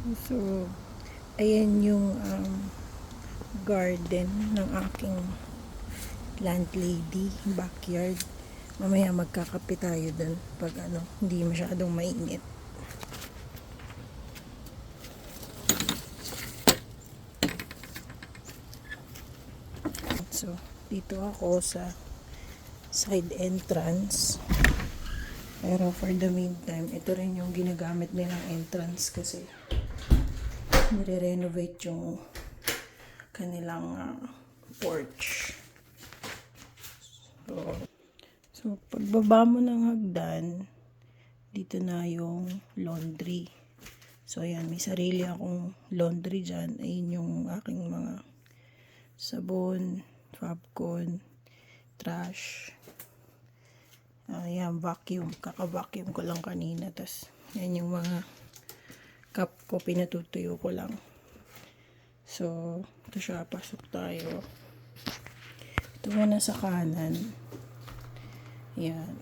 So, ayan yung garden ng aking landlady, backyard. Mamaya magkakape tayo dun pag hindi masyadong mainit. So, dito ako sa side entrance. Pero for the meantime, ito rin yung ginagamit nilang entrance kasi nire-renovate yung kanilang porch. So, pagbaba mo ng hagdan, dito na yung laundry. So, ayan, may sarili akong laundry dyan. Ayun yung aking mga sabon, Fabcon, trash. Ayan, vacuum. Kaka-vacuum ko lang kanina. Tapos, yan yung mga cup ko, pinatutuyo ko lang. So, ito siya. Pasok tayo. Ito muna sa kanan. Ayan.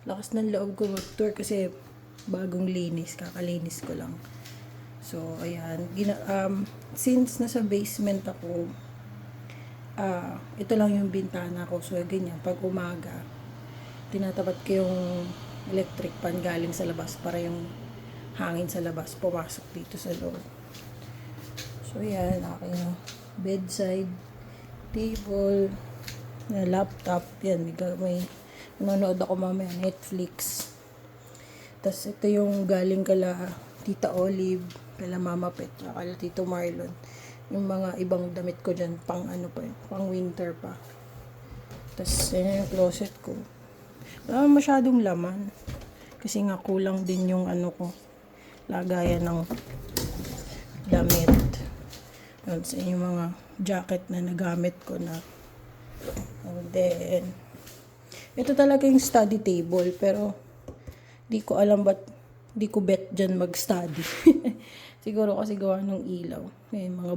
Lakas ng loob ko mag-tour kasi bagong linis. Kakalinis ko lang. So, ayan. Since nasa basement ako, ito lang yung bintana ko. So, ganyan. Pag umaga, tinatapat ko yung electric fan galing sa labas para yung hangin sa labas pumasok dito sa loob. So, yan. Aking bedside table, na laptop. Yan. May manonood ako mamaya Netflix. Tapos, ito yung galing kala Tita Olive, kala Mama Pet, kala Tito Marlon. Yung mga ibang damit ko dyan, pang winter pa. Tapos, yan yung closet ko. Masyadong laman. Kasi nga kulang din yung ko, lagayan ng damit. Yun, sa yung mga jacket na nagamit ko na. And then, ito talaga yung study table. Pero, di ko alam ba't di ko bet dyan mag-study. Siguro kasi gawa ng ilaw. May mga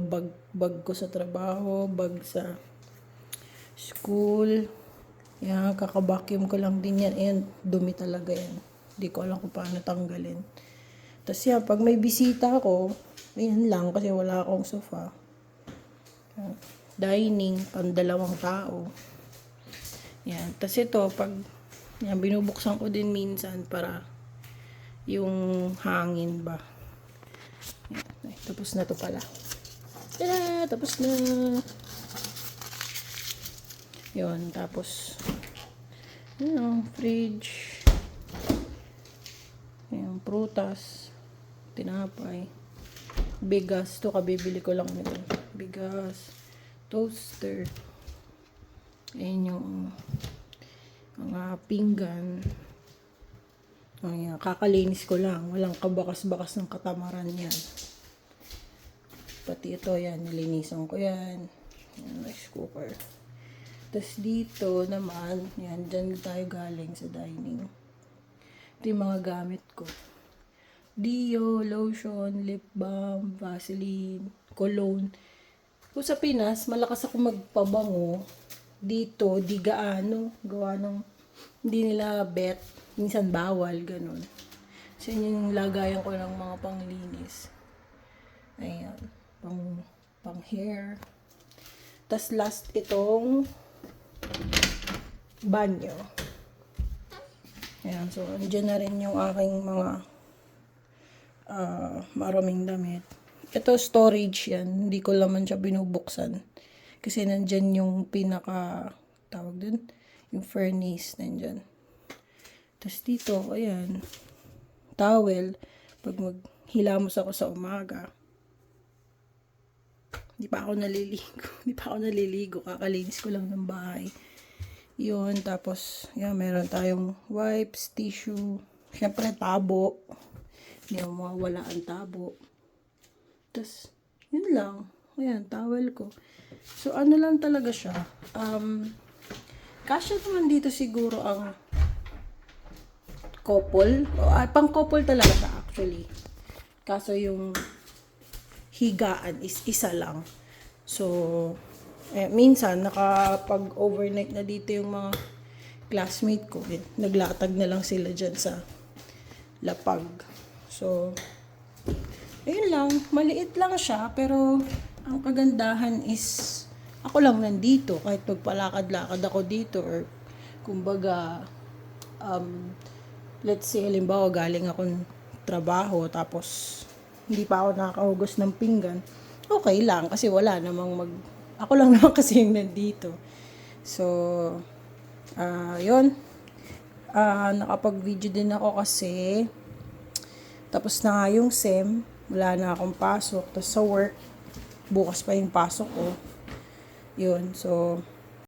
bag ko sa trabaho, bag sa school. Yan, kaka-vacuum ko lang din yan. Ayan, dumi talaga yan. Hindi ko alam kung paano tanggalin. Tapos yan, pag may bisita ako, ayan lang kasi wala akong sofa. Yan. Dining, pang 2 tao. Yan. Tapos ito, pag yan, binubuksan ko din minsan para yung hangin ba. Yan. Ay, tapos na to pala. Tada! Tapos na. Yun, tapos fridge. Yung prutas, tinapay, bigas. Ito, kabibili ko lang nito. Bigas, toaster. Ayan yung mga pinggan. Ayan, kakalinis ko lang. Walang kabakas-bakas ng katamaran yan. Pati ito, yan, nilinisan ko yan. Ayan, rice cooker. Tapos dito naman, yan, dyan tayo galing sa dining. Ito yung mga gamit ko. Dio, lotion, lip balm, Vaseline, cologne. Kung sa Pinas, malakas ako magpabango. Dito, di gaano. Gawa ng, hindi nila bet. Minsan bawal, ganun. So, yun yung lagayan ko ng mga panglinis. Ayan. Pang hair. Tapos last itong banyo. Ayan, so andyan na rin yung aking mga maraming damit. Ito storage yan, hindi ko naman siya binubuksan. Kasi nandyan yung pinaka, tawag dun, yung furnace nandyan. Tapos dito, ayan, towel, pag maghilamos ako sa umaga. Hindi pa ako naliligo. Kakalinis ko lang ng bahay. Yun. Tapos, yan, meron tayong wipes, tissue. Siyempre, tabo. Hindi mo mawawala ang tabo. Tapos, yun lang. Ayan, towel ko. So, ano lang talaga siya. Kasya naman dito siguro ang couple. Pang couple talaga siya actually. Kaso yung higaan is isa lang. So, minsan, nakapag-overnight na dito yung mga classmate ko. Naglatag na lang sila dyan sa lapag. So, Ayun lang, maliit lang siya, pero ang kagandahan is ako lang nandito. Kahit magpalakad-lakad ako dito or kumbaga, um, let's say, halimbawa galing akong trabaho tapos hindi pa ako nakakahugas ng pinggan, okay lang kasi wala namang ako lang naman kasi yung nandito. So, yun. Nakapag-video din ako kasi tapos na nga yung SEM, wala na akong pasok. Tapos sa work, bukas pa yung pasok ko. Yun, so